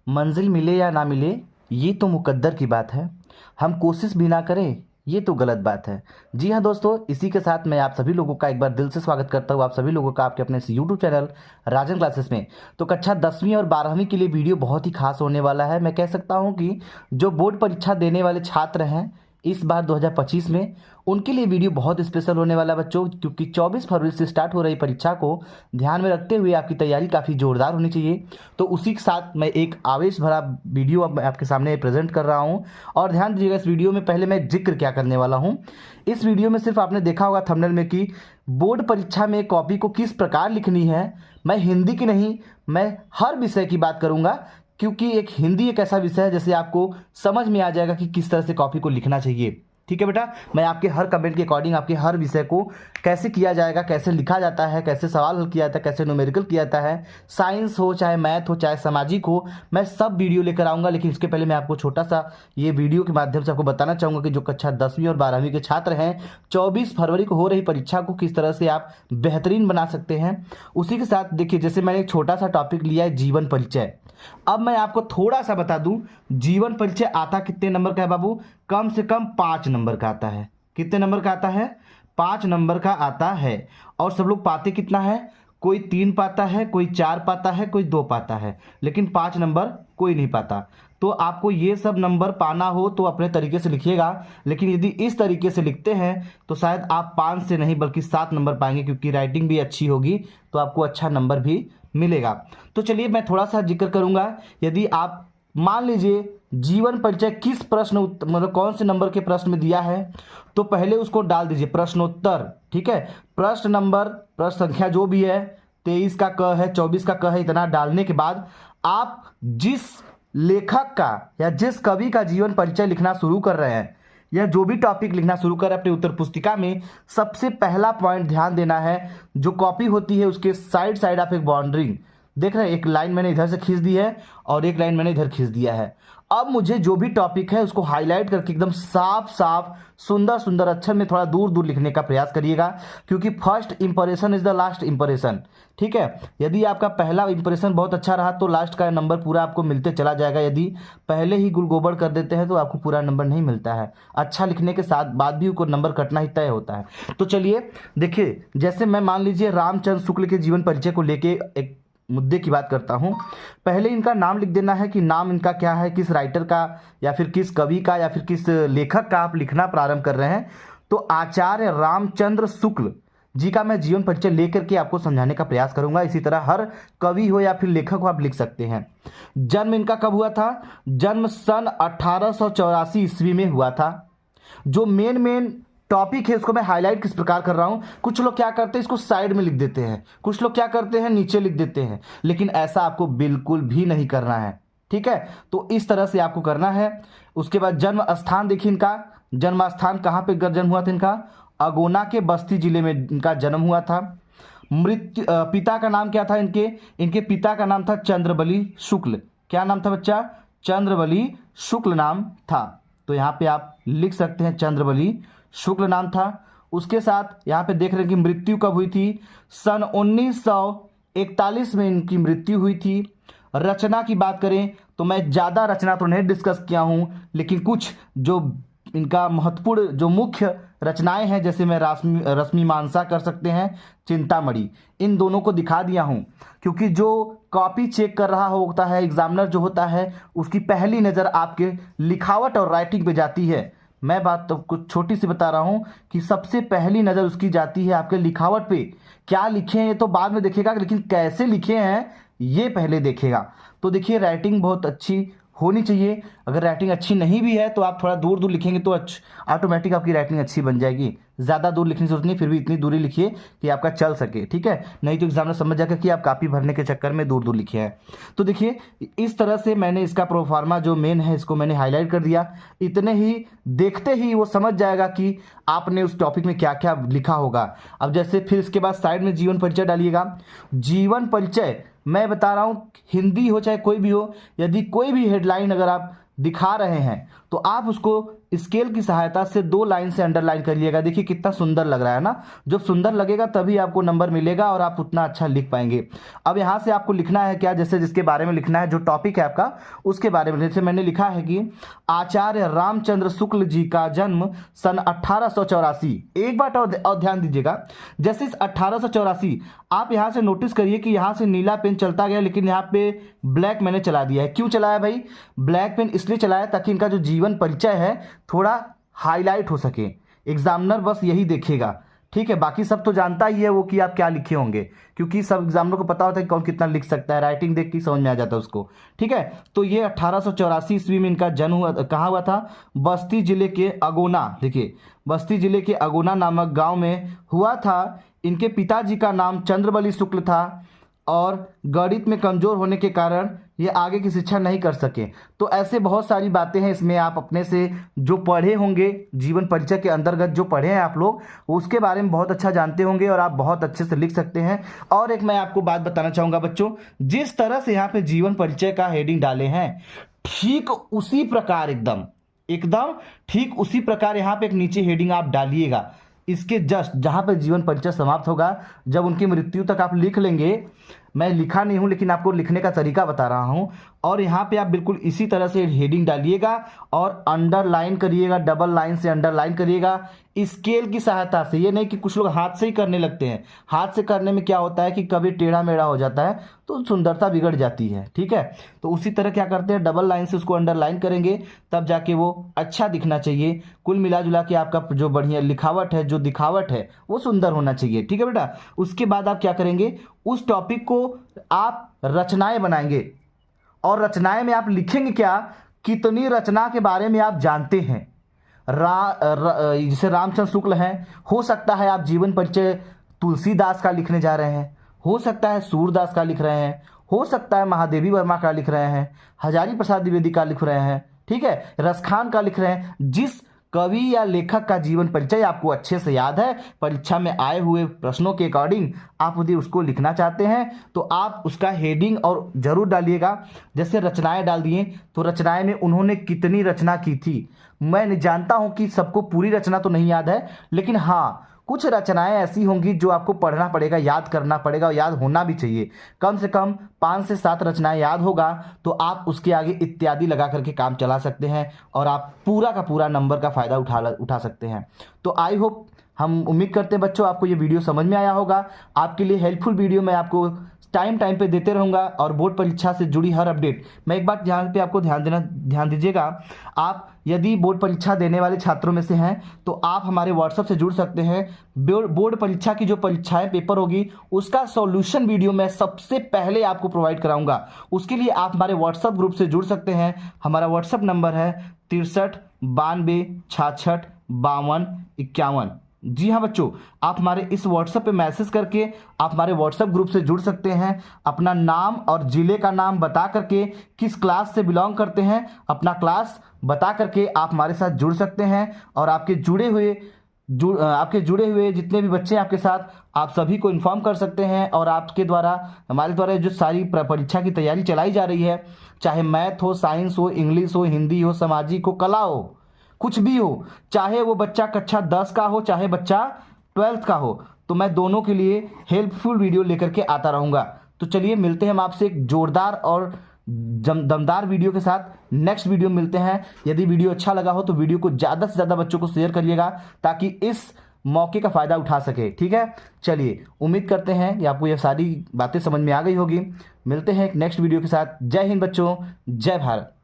मंजिल मिले या ना मिले ये तो मुकद्दर की बात है, हम कोशिश भी ना करें ये तो गलत बात है। जी हाँ दोस्तों, इसी के साथ मैं आप सभी लोगों का एक बार दिल से स्वागत करता हूँ, आप सभी लोगों का आपके अपने इस यूट्यूब चैनल राजन क्लासेस में। तो कक्षा 10वीं और 12वीं के लिए वीडियो बहुत ही खास होने वाला है। मैं कह सकता हूँ कि जो बोर्ड परीक्षा देने वाले छात्र हैं इस बार 2025 में, उनके लिए वीडियो बहुत स्पेशल होने वाला है बच्चों, क्योंकि 24 फरवरी से स्टार्ट हो रही परीक्षा को ध्यान में रखते हुए आपकी तैयारी काफ़ी जोरदार होनी चाहिए। तो उसी के साथ मैं एक आवेश भरा वीडियो अब आपके सामने प्रेजेंट कर रहा हूं। और ध्यान दीजिएगा, इस वीडियो में पहले मैं जिक्र क्या करने वाला हूं। इस वीडियो में सिर्फ आपने देखा होगा थंबनेल में कि बोर्ड परीक्षा में कॉपी को किस प्रकार लिखनी है। मैं हिंदी की नहीं, मैं हर विषय की बात करूंगा, क्योंकि हिंदी एक ऐसा विषय है जैसे आपको समझ में आ जाएगा कि किस तरह से कॉपी को लिखना चाहिए। ठीक है बेटा, मैं आपके हर कमेंट के अकॉर्डिंग आपके हर विषय को कैसे किया जाएगा, कैसे लिखा जाता है, कैसे सवाल हल किया जाता है, कैसे न्यूमेरिकल किया जाता है, साइंस हो चाहे मैथ हो चाहे सामाजिक हो, मैं सब वीडियो लेकर आऊँगा। लेकिन इसके पहले मैं आपको छोटा सा ये वीडियो के माध्यम से आपको बताना चाहूँगा कि जो कक्षा 10वीं और 12वीं के छात्र हैं, 24 फरवरी को हो रही परीक्षा को किस तरह से आप बेहतरीन बना सकते हैं। उसी के साथ देखिए, जैसे मैंने एक छोटा सा टॉपिक लिया है जीवन परिचय। अब मैं आपको थोड़ा सा बता दूं, जीवन परिचय आता कितने नंबर का है बाबू? कम से कम 5 नंबर का आता है। कितने नंबर का आता है? 5 नंबर का आता है। और सब लोग पाते कितना है? कोई 3 पाता है, कोई 4 पाता है, कोई 2 पाता है, लेकिन 5 नंबर कोई नहीं पाता। तो आपको ये सब नंबर पाना हो तो अपने तरीके से लिखिएगा, लेकिन यदि इस तरीके से लिखते हैं तो शायद आप 5 से नहीं बल्कि 7 नंबर पाएंगे, क्योंकि राइटिंग भी अच्छी होगी तो आपको अच्छा नंबर भी मिलेगा। तो चलिए मैं थोड़ा सा जिक्र करूंगा। यदि आप मान लीजिए जीवन परिचय किस प्रश्न मतलब कौन से नंबर के प्रश्न में दिया है, तो पहले उसको डाल दीजिए प्रश्नोत्तर। ठीक है, प्रश्न नंबर, प्रश्न संख्या जो भी है, 23 का क है, 24 का क है, इतना डालने के बाद आप जिस लेखक का या जिस कवि का जीवन परिचय लिखना शुरू कर रहे हैं या जो भी टॉपिक लिखना शुरू कर रहे हैं अपनी उत्तर पुस्तिका में, सबसे पहला पॉइंट ध्यान देना है, जो कॉपी होती है उसके साइड साइड आप एक बाउंड्रिंग देख रहे हैं, एक लाइन मैंने इधर से खींच दी है और एक लाइन मैंने इधर खींच दिया है। अब मुझे जो भी टॉपिक है उसको हाईलाइट करके एकदम साफ साफ सुंदर सुंदर अक्षर में थोड़ा दूर दूर लिखने का प्रयास करिएगा, क्योंकि first impression is the last impression. ठीक है, यदि आपका पहला इंप्रेशन बहुत अच्छा रहा तो लास्ट का नंबर पूरा आपको मिलते चला जाएगा। यदि पहले ही गुलगोबर कर देते हैं तो आपको पूरा नंबर नहीं मिलता है। अच्छा लिखने के साथ बाद भी उनको नंबर कटना ही तय होता है। तो चलिए देखिए, जैसे मैं मान लीजिए रामचंद्र शुक्ल के जीवन परिचय को लेके एक मुद्दे की बात करता हूं। पहले इनका नाम लिख देना है कि नाम इनका क्या है, किस राइटर का या फिर किस कवि का या फिर किस लेखक का आप लिखना प्रारंभ कर रहे हैं। तो आचार्य रामचंद्र शुक्ल जी का मैं जीवन परिचय लेकर के आपको समझाने का प्रयास करूंगा। इसी तरह हर कवि हो या फिर लेखक हो आप लिख सकते हैं। जन्म इनका कब हुआ था? जन्म सन 1884 ईस्वी में हुआ था। जो मेन टॉपिक है उसको मैं हाईलाइट किस प्रकार कर रहा हूं, कुछ लोग क्या करते हैं इसको साइड में लिख देते हैं, कुछ लोग क्या करते हैं नीचे लिख देते हैं, लेकिन ऐसा आपको बिल्कुल भी नहीं करना है। ठीक है, तो इस तरह से आपको करना है। उसके बाद जन्म स्थान देखिए, इनका जन्म स्थान कहां पे जन्म हुआ था? इनका अगोना के बस्ती जिले में इनका जन्म हुआ था। मृत्यु पिता का नाम क्या था? इनके पिता का नाम था चंद्रबली शुक्ल। क्या नाम था बच्चा? चंद्रबली शुक्ल नाम था। तो यहाँ पे आप लिख सकते हैं चंद्रबली शुक्ल नाम था। उसके साथ यहाँ पे देख रहे हैं कि मृत्यु कब हुई थी? सन 1941 में इनकी मृत्यु हुई थी। रचना की बात करें तो मैं ज़्यादा रचना तो नहीं डिस्कस किया हूँ, लेकिन कुछ जो इनका महत्वपूर्ण जो मुख्य रचनाएं हैं, जैसे मैं रश्मि मानसा कर सकते हैं, चिंतामणि, इन दोनों को दिखा दिया हूँ, क्योंकि जो कॉपी चेक कर रहा होता है एग्जामिनर जो होता है, उसकी पहली नज़र आपके लिखावट और राइटिंग पे जाती है। मैं बात तो कुछ छोटी सी बता रहा हूँ कि सबसे पहली नज़र उसकी जाती है आपके लिखावट पे। क्या लिखे हैं ये तो बाद में देखेगा, लेकिन कैसे लिखे हैं ये पहले देखेगा। तो देखिए, राइटिंग बहुत अच्छी होनी चाहिए। अगर राइटिंग अच्छी नहीं भी है तो आप थोड़ा दूर दूर लिखेंगे तो ऑटोमेटिक आपकी राइटिंग अच्छी बन जाएगी। ज़्यादा दूर लिखने की जरूरत नहीं, फिर भी इतनी दूरी लिखिए कि आपका चल सके। ठीक है, नहीं तो एग्जामिनर समझ जाएगा कि आप कॉपी भरने के चक्कर में दूर दूर लिखे हैं। तो देखिए, इस तरह से मैंने इसका प्रोफार्मा जो मेन है इसको मैंने हाईलाइट कर दिया। इतने ही देखते ही वो समझ जाएगा कि आपने उस टॉपिक में क्या क्या लिखा होगा। अब जैसे फिर इसके बाद साइड में जीवन परिचय डालिएगा। जीवन परिचय मैं बता रहा हूँ, हिंदी हो चाहे कोई भी हो, यदि कोई भी हेडलाइन अगर आप दिखा रहे हैं तो आप उसको स्केल की सहायता से 2 लाइन से अंडरलाइन कर लिएगा। देखिए कितना सुंदर लग रहा है ना। जब सुंदर लगेगा तभी आपको नंबर मिलेगा और आप उतना अच्छा लिख पाएंगे। अब यहाँ से आपको लिखना है क्या, जैसे जिसके बारे में लिखना है, जो टॉपिक है आपका उसके बारे में। जैसे मैंने लिखा है कि आचार्य रामचंद्र शुक्ल जी का जन्म सन 1884। एक बात और ध्यान दीजिएगा, जैसे इस 1884 आप यहाँ से नोटिस करिए कि यहाँ से नीला पेन चलता गया, लेकिन यहाँ पे ब्लैक मैंने चला दिया है। क्यों चलाया भाई? ब्लैक पेन इसलिए चलाया ताकि इनका जो जीवन परिचय है थोड़ा हाईलाइट हो सके। एग्जामिनर बस यही देखेगा, ठीक है। बाकी सब तो जानता ही है वो कि आप क्या लिखे होंगे, क्योंकि सब एग्जामिनर को पता होता है कि कौन कितना लिख सकता है। राइटिंग देख के समझ में आ जाता है उसको, ठीक है। तो ये 1884 ईस्वी में इनका जन्म हुआ। कहाँ हुआ था? बस्ती जिले के अगोना, देखिए बस्ती जिले के अगोना नामक गांव में हुआ था। इनके पिताजी का नाम चंद्रबली शुक्ल था और गणित में कमजोर होने के कारण ये आगे की शिक्षा नहीं कर सके। तो ऐसे बहुत सारी बातें हैं इसमें, आप अपने से जो पढ़े होंगे जीवन परिचय के अंतर्गत जो पढ़े हैं आप लोग, उसके बारे में बहुत अच्छा जानते होंगे और आप बहुत अच्छे से लिख सकते हैं। और एक मैं आपको बात बताना चाहूँगा बच्चों, जिस तरह से यहाँ पे जीवन परिचय का हेडिंग डाले हैं, ठीक उसी प्रकार एकदम ठीक उसी प्रकार यहाँ पे एक नीचे हेडिंग आप डालिएगा। इसके जस्ट जहाँ पर जीवन परिचय समाप्त होगा, जब उनकी मृत्यु तक आप लिख लेंगे। मैं लिखा नहीं हूँ लेकिन आपको लिखने का तरीका बता रहा हूँ। और यहाँ पे आप बिल्कुल इसी तरह से हेडिंग डालिएगा और अंडरलाइन करिएगा, डबल लाइन से अंडरलाइन करिएगा स्केल की सहायता से। ये नहीं कि कुछ लोग हाथ से ही करने लगते हैं। हाथ से करने में क्या होता है कि कभी टेढ़ा मेढ़ा हो जाता है तो सुंदरता बिगड़ जाती है, ठीक है। तो उसी तरह क्या करते हैं, डबल लाइन से उसको अंडरलाइन करेंगे, तब जाके वो अच्छा दिखना चाहिए। कुल मिला जुला के आपका जो बढ़िया लिखावट है, जो दिखावट है, वो सुंदर होना चाहिए, ठीक है बेटा। उसके बाद आप क्या करेंगे, उस टॉपिक को आप रचनाएं बनाएंगे और रचनाएं में आप लिखेंगे क्या, कितनी रचना के बारे में आप जानते हैं। जैसे रामचंद्र शुक्ल हैं, हो सकता है आप जीवन परिचय तुलसीदास का लिखने जा रहे हैं, हो सकता है सूरदास का लिख रहे हैं, हो सकता है महादेवी वर्मा का लिख रहे हैं, हजारी प्रसाद द्विवेदी का लिख रहे हैं, ठीक है, रसखान का लिख रहे हैं। जिस कवि या लेखक का जीवन परिचय आपको अच्छे से याद है, परीक्षा में आए हुए प्रश्नों के अकॉर्डिंग आप यदि उसको लिखना चाहते हैं तो आप उसका हेडिंग और जरूर डालिएगा। जैसे रचनाएं डाल दिए तो रचनाएं में उन्होंने कितनी रचना की थी। मैं जानता हूं कि सबको पूरी रचना तो नहीं याद है, लेकिन हाँ कुछ रचनाएं ऐसी होंगी जो आपको पढ़ना पड़ेगा, याद करना पड़ेगा और याद होना भी चाहिए। कम से कम 5 से 7 रचनाएं याद होगा तो आप उसके आगे इत्यादि लगा करके काम चला सकते हैं और आप पूरा का पूरा नंबर का फ़ायदा उठा सकते हैं। तो आई होप, हम उम्मीद करते हैं बच्चों आपको ये वीडियो समझ में आया होगा। आपके लिए हेल्पफुल वीडियो मैं आपको टाइम पे देते रहूँगा और बोर्ड परीक्षा से जुड़ी हर अपडेट। मैं एक बात यहाँ पे आपको ध्यान दीजिएगा, आप यदि बोर्ड परीक्षा देने वाले छात्रों में से हैं तो आप हमारे व्हाट्सएप से जुड़ सकते हैं। बोर्ड परीक्षा की जो परीक्षाएं पेपर होगी उसका सॉल्यूशन वीडियो मैं सबसे पहले आपको प्रोवाइड कराऊंगा। उसके लिए आप हमारे व्हाट्सएप ग्रुप से जुड़ सकते हैं। हमारा व्हाट्सएप नंबर है 63 92 66 52 51। जी हाँ बच्चों, आप हमारे इस व्हाट्सएप पे मैसेज करके आप हमारे व्हाट्सएप ग्रुप से जुड़ सकते हैं। अपना नाम और ज़िले का नाम बता करके, किस क्लास से बिलोंग करते हैं, अपना क्लास बता करके आप हमारे साथ जुड़ सकते हैं। और आपके जुड़े हुए जितने भी बच्चे हैं आपके साथ, आप सभी को इन्फॉर्म कर सकते हैं। और आपके द्वारा, हमारे द्वारा जो सारी परीक्षा की तैयारी चलाई जा रही है, चाहे मैथ हो, साइंस हो, इंग्लिश हो, हिंदी हो, सामाजिक हो, कला हो, कुछ भी हो, चाहे वो बच्चा कक्षा 10 का हो, चाहे बच्चा 12th का हो, तो मैं दोनों के लिए हेल्पफुल वीडियो लेकर के आता रहूँगा। तो चलिए मिलते हैं हम आपसे एक जोरदार और दमदार वीडियो के साथ। नेक्स्ट वीडियो मिलते हैं। यदि वीडियो अच्छा लगा हो तो वीडियो को ज़्यादा से ज़्यादा बच्चों को शेयर करिएगा ताकि इस मौके का फ़ायदा उठा सके, ठीक है। चलिए, उम्मीद करते हैं कि आपको ये सारी बातें समझ में आ गई होगी। मिलते हैं एक नेक्स्ट वीडियो के साथ। जय हिंद बच्चों, जय भारत।